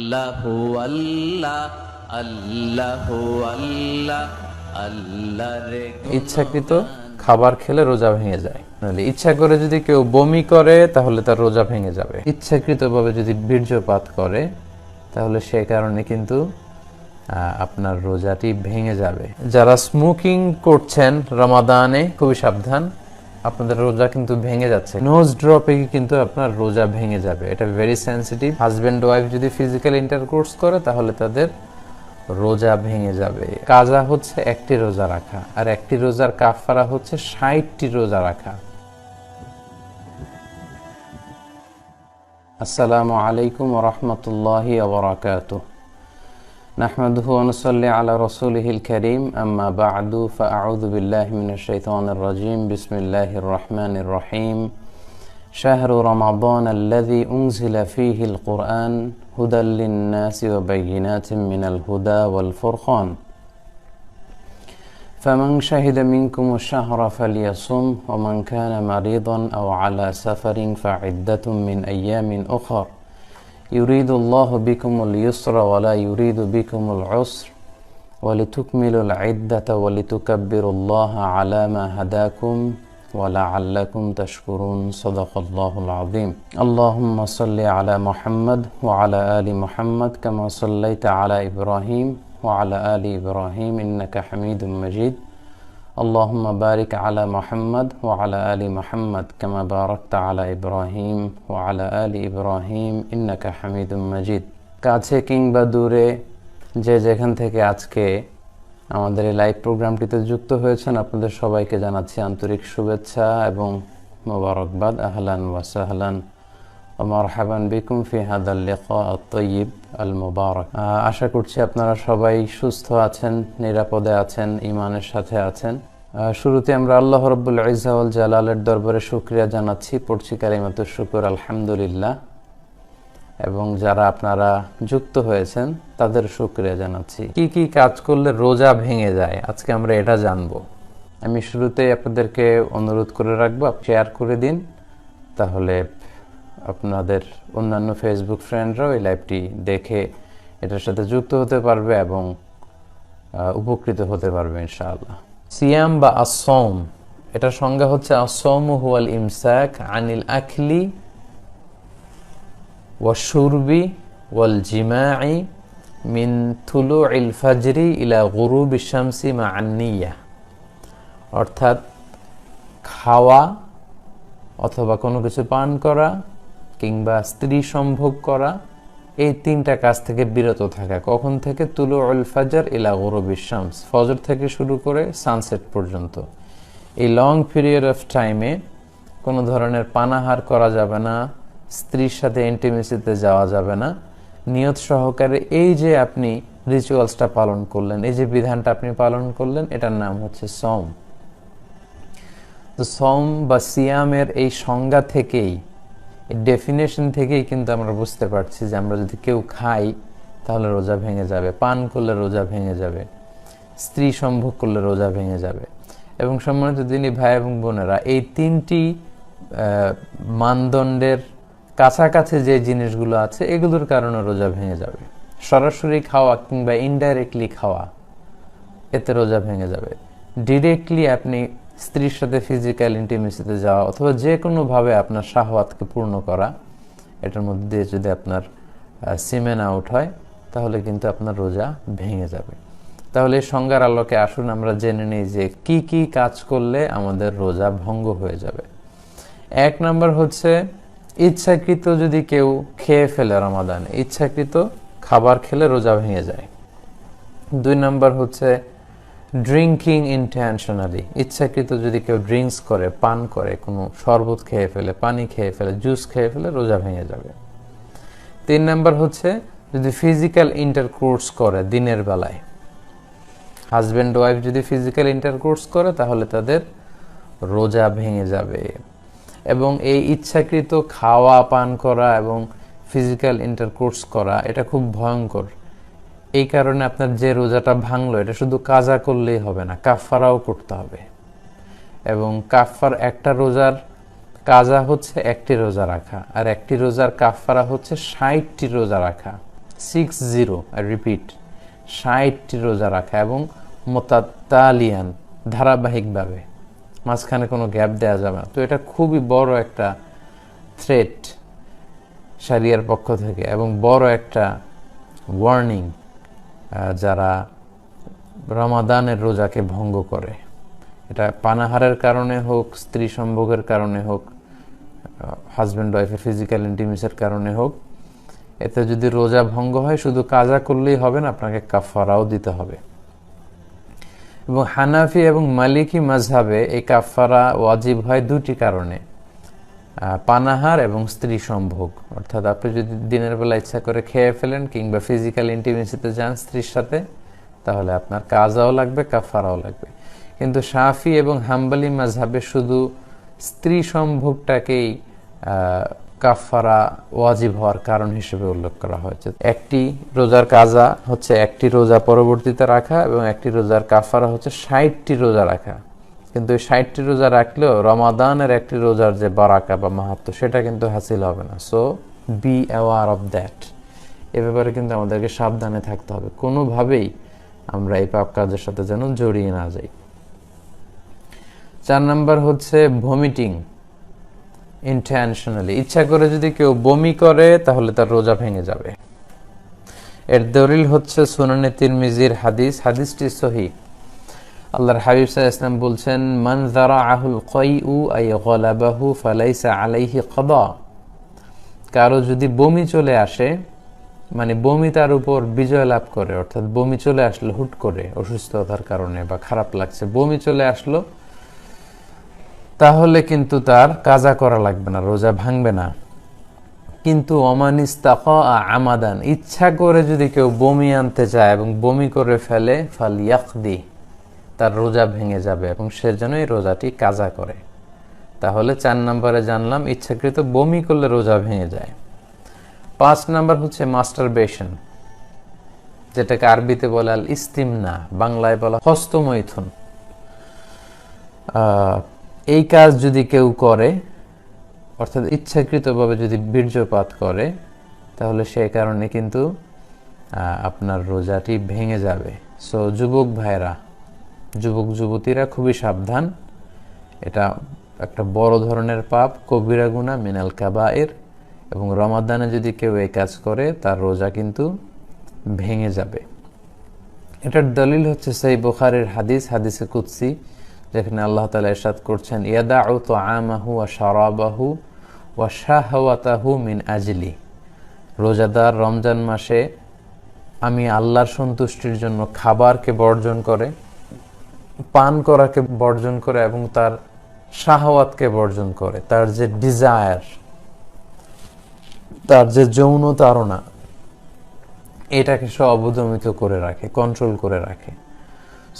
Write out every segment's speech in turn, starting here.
আল্লাহু আল্লাহ আল্লাহু আল্লাহ আল্লাহ রে। ইচ্ছাকৃত খাবার খেলে রোজা ভেঙে যায়। ইচ্ছা করে যদি কেউ বমি করে তাহলে তার রোজা ভেঙে যাবে। ইচ্ছাকৃতভাবে যদি বীর্যপাত করে তাহলে সে কারণে কিন্তু আপনার রোজাটি ভেঙে যাবে। যারা স্মোকিং করছেন রমাদানে খুবই সাবধান, আপনাদের রোজা কিন্তু ভেঙে যাচ্ছে। নোজ ড্রপে কিন্তু আপনার রোজা ভেঙে যাবে, এটা ভেরি সেন্সিটিভ। হাজব্যান্ড ওয়াইফ যদি ফিজিক্যাল ইন্টারকোর্স করে তাহলে তাদের রোজা ভেঙে যাবে। কাজা হচ্ছে একটি রোজা রাখা, আর একটি রোজার কাফারা হচ্ছে ৬০টি রোজা রাখা। আসসালামু আলাইকুম ওয়া রাহমাতুল্লাহি ওয়া বারাকাতুহু। নাহমাদুহু ওয়া নুসাল্লি আলা রাসূলিহিল কারীম, আম্মা বা'দু, ফাআউযু বিল্লাহি মিনাশ শাইতানির রাজীম। বিসমিল্লাহির রাহমানির রহিম। শাহরু রমাদান আল্লাযী উনজিলা ফীহিল কুরআন হুদাল লিন-নাসি ওয়া বায়্যিনাতিন মিনাল হুদা ওয়াল ফুরকান। فمن شهد منكم الشهر فليصم ومن كان مريضا أو على سفر فعدة من أيام أخر يريد الله بكم اليسر ولا يريد بكم العسر ولتكملوا العدة ولتكبروا الله على ما هداكم ولعلكم تشكرون. صدق الله العظيم. اللهم صل على محمد وعلى آل محمد كما صليت على إبراهيم وعلى آل إبراهيم إنك حميد مجيد. اللهم بارك على محمد وعلى آل محمد كما باركت على إبراهيم وعلى آل إبراهيم إنك حميد مجيد. কাছে কিংবা দূরে যে যেখান থেকে আজকে আমাদের এই লাইভ প্রোগ্রামটিতে যুক্ত হয়েছেন, আপনাদের সবাইকে জানাচ্ছি আন্তরিক শুভেচ্ছা এবং মোবারকবাদ। আহলান ওয়া সাহলান ওয়া মারহাবান বিকুম ফি হাদাল লিকা আত-তাইয়িব আল মুবারক। আশা করছি আপনারা সবাই সুস্থ আছেন, নিরাপদে আছেন, ঈমানের সাথে আছেন। শুরুতে আমরা আল্লাহ রাব্বুল ইজ্জা ওয়াল জালালের দরবারে শুকরিয়া জানাচ্ছি, পড়ছি কালিমাতুশ শুকর আলহামদুলিল্লাহ। এবং যারা আপনারা যুক্ত হয়েছেন তাদের শুকরিয়া জানাচ্ছি। কি কি কাজ করলে রোজা ভেঙে যায়, আজকে আমরা এটা জানবো। আমি শুরুতেই আপনাদেরকে অনুরোধ করে রাখবো, শেয়ার করে দিন, তাহলে আপনাদের অন্যান্য ফেসবুক ফ্রেন্ডরাও এই লাইভটি দেখে এটার সাথে যুক্ত হতে পারবে এবং উপকৃত হতে পারবে ইনশাআল্লাহ। সিয়াম বা আসসাওম, এটার সংজ্ঞা হচ্ছে আসসাওমু হুয়াল ইমসাক আনিল আকলি ওয়াশুরবি ওয়াল জিমাই মিন তুলুইল ফাজরি ইলা গুরুবিশ শামসি মা'আন নিয়্যাহ। অর্থাৎ খাওয়া অথবা কোনো কিছু পান করা কিংবা স্ত্রী সম্ভোগ করা, এই তিনটা কাজ থেকে বিরত থাকা। কখন থেকে? তুলুউল ফাজর ইলা গুরুবিশ শামস, ফজর থেকে শুরু করে সানসেট পর্যন্ত। এই লং পিরিয়ড অফ টাইমে কোনো ধরনের পানাহার করা যাবে না, স্ত্রীর সাথে ইন্টিমেসিতে যাওয়া যাবে না। নিয়ত সহকারে এই যে আপনি রিচুয়ালসটা পালন করলেন, এই যে বিধানটা আপনি পালন করলেন, এটার নাম হচ্ছে সওম। তো সওম বা সিয়ামের এই সংজ্ঞা থেকেই, ডেফিনেশন থেকেই কিন্তু আমরা বুঝতে পারছি যে আমরা যদি কেউ খাই তাহলে রোজা ভেঙে যাবে, পান করলে রোজা ভেঙে যাবে, স্ত্রী সম্ভোগ করলে রোজা ভেঙে যাবে। এবং সম্মানিত দিনী ভাই এবং বোনেরা, এই তিনটি মানদণ্ডের কাছাকাছি যে জিনিসগুলো আছে এগুলোর কারণে রোজা ভেঙে যাবে। সরাসরি খাওয়া কিংবা ইনডাইরেক্টলি খাওয়া, এতে রোজা ভেঙে যাবে। ডিরেক্টলি আপনি স্ত্রীর সাথে ফিজিক্যাল ইন্টিমেসিতে যাওয়া অথবা যে কোনোভাবে আপনার শাহওয়াতকে পূর্ণ করা, এটার মধ্যে দিয়ে যদি আপনার সিমেন আউট হয় তাহলে কিন্তু আপনার রোজা ভেঙে যাবে। তাহলে এই সংজ্ঞার আলোকে আসুন আমরা জেনে নিই যে কি কি কাজ করলে আমাদের রোজা ভঙ্গ হয়ে যাবে। এক নম্বর হচ্ছে ইচ্ছাকৃত যদি কেউ খেয়ে ফেলে রমাদানে, ইচ্ছাকৃত খাবার খেলে রোজা ভেঙে যায়। দুই নম্বর হচ্ছে ড্রিঙ্কিং ইন্টেনশনালি, ইচ্ছাকৃত যদি কেউ ড্রিঙ্কস করে, পান করে, কোনো শরবত খেয়ে ফেলে, পানি খেয়ে ফেলে, জুস খেয়ে ফেলে, রোজা ভেঙে যাবে। তিন নম্বর হচ্ছে যদি ফিজিক্যাল ইন্টারকোর্স করে দিনের বেলায়, হাজব্যান্ড ওয়াইফ যদি ফিজিক্যাল ইন্টারকোর্স করে তাহলে তাদের রোজা ভেঙে যাবে। এবং এই ইচ্ছাকৃত খাওয়া, পান করা এবং ফিজিক্যাল ইন্টারকোর্স করা, এটা খুব ভয়ঙ্কর। এই কারণে আপনার যে রোজাটা ভাঙলো, এটা শুধু কাজা করলেই হবে না, কাফারাও করতে হবে। এবং কাফার, একটা রোজার কাজা হচ্ছে একটি রোজা রাখা, আর একটি রোজার কাফারা হচ্ছে ৬০টি রোজা রাখা। 60, আই রিপিট, 60টি রোজা রাখা, এবং মোতাতালিয়ান, ধারাবাহিকভাবে, মাঝখানে কোনো গ্যাপ দেওয়া যাবে না। তো এটা খুবই বড় একটা থ্রেট শরিয়ার পক্ষ থেকে, এবং বড় একটা ওয়ার্নিং যারা রমাদানের রোজাকে ভঙ্গ করে। এটা পানাহারের কারণে হোক, স্ত্রী সম্ভোগের কারণে হোক, হাজব্যান্ড ওয়াইফের ফিজিক্যাল ইন্টিমেসির কারণে হোক, এতে যদি রোজা ভঙ্গ হয় শুধু কাজা করলেই হবে না, আপনাকে কাফারাও দিতে হবে। এবং হানাফি এবং মালিকি মাযহাবে এই কাফারা ওয়াজিব হয় দুটি কারণে, পানাহার এবং স্ত্রী সম্ভোগ। অর্থাৎ আপনি যদি দিনের বেলা ইচ্ছা করে খেয়ে ফেলেন কিংবা ফিজিক্যাল ইন্টিমেসিতে যান স্ত্রীর সাথে, তাহলে আপনার কাজাও লাগবে, কাফারাও লাগবে। কিন্তু শাফি এবং হাম্বলি মাযহাবে শুধু স্ত্রী সম্ভোগটাকেই কাফারা ওয়াজিব হওয়ার কারণ হিসেবে উল্লেখ করা হয়েছে। একটি রোজার কাজা হচ্ছে একটি রোজা পরবর্তীতে রাখা, এবং একটি রোজার কাফারা হচ্ছে 60টি রোজা রাখা। কিন্তু এই 60টি রোজা রাখলেও রমাদানের একটি রোজার যে বারাকা বা মাহাত্ম, সেটা কিন্তু হাসিল হবে না। So be aware of that. এ ব্যাপারে কিন্তু আমাদেরকে সাবধানে থাকতে হবে, কোনোভাবেই আমরা এই পাপ কাজের সাথে যেন জড়িয়ে না যাই। 4 নাম্বার হচ্ছে ভমিটিং ইন্টেনশনালি। ইচ্ছা করে যদি কেউ বমি করে তাহলে তার রোজা ভেঙে যাবে। এর দলিল হচ্ছে সুনানে তিরমিজির হাদিস, হাদিসটি সহিহ। আল্লাহর হাবিব সাল্লাল্লাহু আলাইহি ওয়াসাল্লাম বলছেন, মান যারাআহুল কাইউ আই গালাবাহু ফালাইসা আলাইহি কাদা। কারো যদি বমি চলে আসে, মানে বমি তার উপর বিজয় লাভ করে, অর্থাৎ বমি চলে আসলো হুট করে অসুস্থতার কারণে বা খারাপ লাগছে, বমি চলে আসলো, তাহলে কিন্তু তার কাজা করা লাগবে না, রোজা ভাঙবে না। কিন্তু ওমানিস্তাকা আমাদান, ইচ্ছা করে যদি কেউ বমি আনতে চায় এবং বমি করে ফেলে, ফালইয়াকদি, তার রোজা ভেঙে যাবে এবং সে যেন এই রোজাটি কাজা করে। তাহলে 4 নম্বরে জানলাম ইচ্ছাকৃত বমি করলে রোজা ভেঙে যায়। 5 নাম্বার হচ্ছে মাস্টারবেশন, যেটাকে আরবিতে বলে আল ইস্তিমনা, বাংলায় বলা হস্তমৈথুন। এই কাজ যদি কেউ করে, অর্থাৎ ইচ্ছাকৃতভাবে যদি বীর্যপাত করে, তাহলে সেই কারণে কিন্তু আপনার রোজাটি ভেঙে যাবে। সো যুবক ভাইরা, যুবক যুবতীরা খুবই সাবধান। এটা একটা বড় ধরনের পাপ, কবিরা গুনাহ, মিনাল কাবায়ের, এবং রমাদানে যদি কেউ এই কাজ করে তার রোজা কিন্তু ভেঙে যাবে। এটার দলিল হচ্ছে সহিহ বুখারীর হাদিস, হাদিসে কুদসি, যেখানে আল্লাহ তাআলা ইরশাদ করছেন, ইয়াদাউ তুআমাহু ওয়া শারাবাহু ওয়া শাহওয়াতাহু মিন আজলি। রোজাদার রমজান মাসে আমি আল্লাহর সন্তুষ্টির জন্য খাবারকে বর্জন করে, পান করাকে বর্জন করে, এবং তার শাহওয়াতকে বর্জন করে, তার যে ডিজায়ার, তার যে যৌন তাড়না, এটাকে সে অবদমিত করে রাখে, কন্ট্রোল করে রাখে।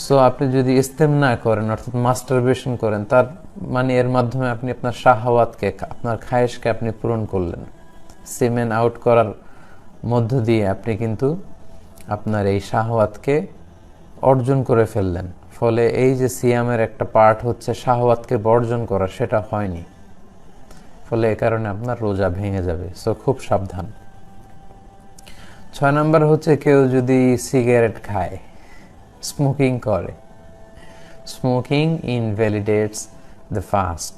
সো আপনি যদি ইস্তেমনা করেন, অর্থাৎ মাস্টারবেশন করেন, তার মানে এর মাধ্যমে আপনি আপনার শাহওয়াতকে, আপনার খায়েশকে আপনি পূরণ করলেন। সিমেন আউট করার মধ্য দিয়ে আপনি কিন্তু আপনার এই শাহওয়াতকে অর্জন করে ফেললেন। ফলে এই যে সিয়ামের একটা পার্ট হচ্ছে শাহওয়াতকে বর্জন করা, সেটা হয়নি। ফলে এ কারণে আপনার রোজা ভেঙে যাবে। সো খুব সাবধান। 6 নাম্বার হচ্ছে কেউ যদি সিগারেট খায়, স্মোকিং করে। Smoking ইনভ্যালিডেটস the fast.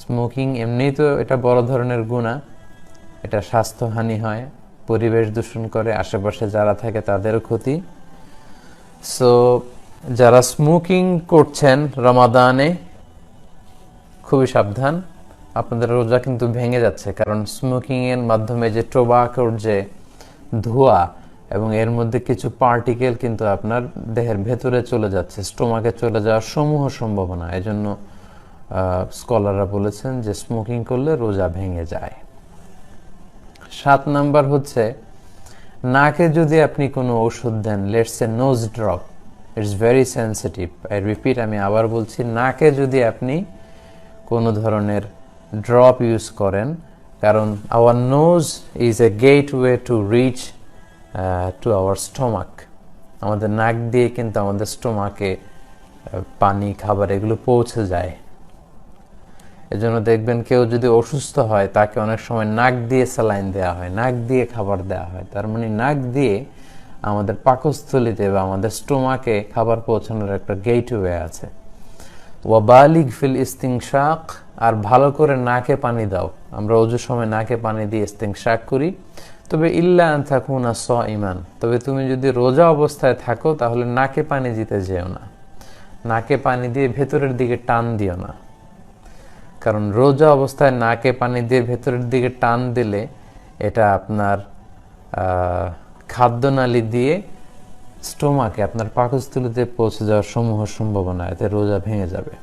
স্মোকিং এমনিই তো এটা বড় ধরনের গুনাহ, এটা স্বাস্থ্যহানি হয়, পরিবেশ দূষণ করে, আশেপাশে যারা থাকে তাদেরও ক্ষতি। সো যারা স্মোকিং করছেন রমাদানে, খুবই সাবধান, আপনাদের রোজা কিন্তু ভেঙে যাচ্ছে। কারণ স্মোকিং এর মাধ্যমে যে টোবাকোর যে ধোঁয়া, এবং এর মধ্যে কিছু পার্টিকেল কিন্তু আপনার দেহের ভেতরে চলে যাচ্ছে, স্টোমাকে চলে যাওয়ার সমূহ সম্ভাবনা। এজন্য স্কলাররা বলেছেন যে স্মোকিং করলে রোজা ভেঙে যায়। 7 নাম্বার হচ্ছে নাকে যদি আপনি কোনো ওষুধ দেন, let's say nose drop, it's very sensitive. I repeat, আমি আবার বলছি, নাকে যদি আপনি কোনো ধরনের ড্রপ ইউজ করেন, কারণ our nose is a gateway to reach to our stomach. আমাদের নাক দিয়ে কিন্তু আমাদের স্টোমাকে পানি, খাবার এগুলো পৌঁছে যায়। এজন্য দেখবেন কেউ যদি অসুস্থ হয় তাকে অনেক সময় নাক দিয়ে স্যালাইন দেওয়া হয়, নাক দিয়ে খাবার দেওয়া হয়। তার মানে নাক দিয়ে আমাদের পাকস্থলীতে বা আমাদের স্টোমাকে খাবার পৌঁছানোর একটা গেটওয়ে আছে। ওয়াবালিগ ফিল ইস্তিংশাক, আর ভালো করে নাকে পানি দাও। আমরা ওজুর সময় নাকে পানি দিয়ে ইস্তিংশাক করি। তবে ইল্লা আন তাকুনা সাইমান, তবে তুমি যদি রোজা অবস্থায় থাকো তাহলে নাকে পানি দিতে যেও না, নাকে পানি দিয়ে ভেতরের দিকে টান দিও না। কারণ রোজা অবস্থায় নাকে পানি দিয়ে ভেতরের দিকে টান দিলে এটা আপনার খাদ্যনালী দিয়ে স্টোমাকে আপনার পাকস্থলীতে পৌঁছে যাওয়ার সমূহ সম্ভাবনা, এতে রোজা ভেঙে যাবে।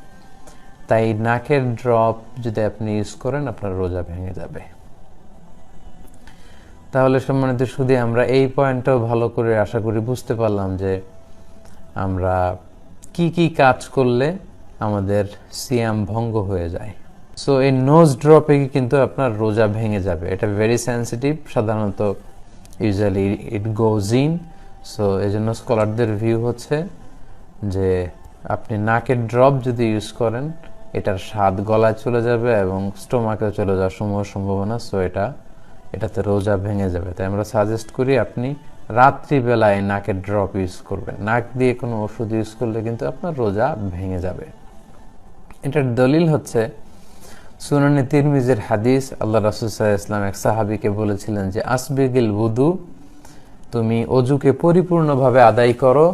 তাই নাকের ড্রপ যদি আপনি ইউজ করেন আপনার রোজা ভেঙে যাবে। তাহলে সম্মানিত শুধু আমরা এই পয়েন্টটাও ভালো করে আশা করি বুঝতে পারলাম যে আমরা কি কি কাজ করলে আমাদের সিয়াম ভঙ্গ হয়ে যায়। সো এই নোজ ড্রপে কিন্তু আপনার রোজা ভেঙে যাবে। এটা ভেরি সেন্সিটিভ, সাধারণত usually it goes in. So এই জন্য স্কলারদের ভিউ হচ্ছে যে আপনি নাকের ড্রপ যদি ইউজ করেন এটার স্বাদ গলায় চলে যাবে এবং স্টোমাকেও চলে যাওয়ার সম্ভাবনা। সো এটাতে রোজা ভেঙে যাবে। তাই আমরা সাজেস্ট করি আপনি রাত্রিবেলায় নাকের ড্রপ ইউজ করবেন। নাক দিয়ে কোনো ওষুধ ইউজ করলে কিন্তু আপনার রোজা ভেঙে যাবে। এটার দলিল হচ্ছে সুনানে তিরমিজির হাদিস। আল্লাহ রাসূল সাল্লাল্লাহু আলাইহি ওয়াসাল্লাম এক সাহাবীকে বলেছিলেন যে আসবিগিল wudu, তুমি অজুকে পরিপূর্ণভাবে আদায় করো।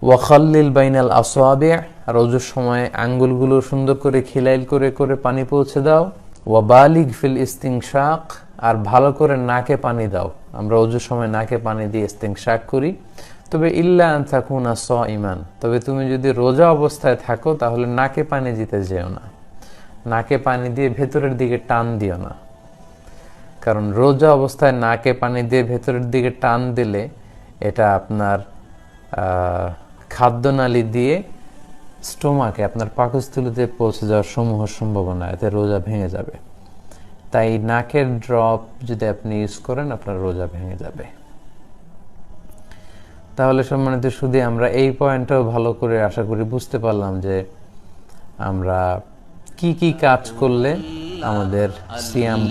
ওয়াখাল্লিল বাইনাল আসাবি', আর অজুর সময় আঙ্গুলগুলো সুন্দর করে খিলাইল করে করে পানি পৌঁছে দাও। ওয়াবালিগ ফিল ইস্তিংশাক, আর ভালো করে নাকে পানি দাও। আমরা অজুর সময় নাকে পানি দিয়ে ইস্তিংশাক করি। তবে ইল্লা আন তাকুনা সাইমান, তবে তুমি যদি রোজা অবস্থায় থাকো তাহলে নাকে পানি দিতে যেও না, নাকে পানি দিয়ে ভেতরের দিকে টান দিও না। কারণ রোজা অবস্থায় নাকে পানি দিয়ে ভেতরের দিকে টান দিলে এটা আপনার খাদ্যনালী দিয়ে স্টোমাকে আপনার পাকস্থলীতে পৌঁছে যাওয়ার সমূহ সম্ভাবনা, এতে রোজা ভেঙে যাবে। তাই নাকের ড্রপ যদি আপনি ইউজ করেন আপনার রোজা ভেঙে যাবে। তাহলে সম্মানিত শুধু আমরা এই পয়েন্টটাও ভালো করে আশা করি বুঝতে পারলাম যে আমরা কি কি কাজ করলে আমাদের সিয়াম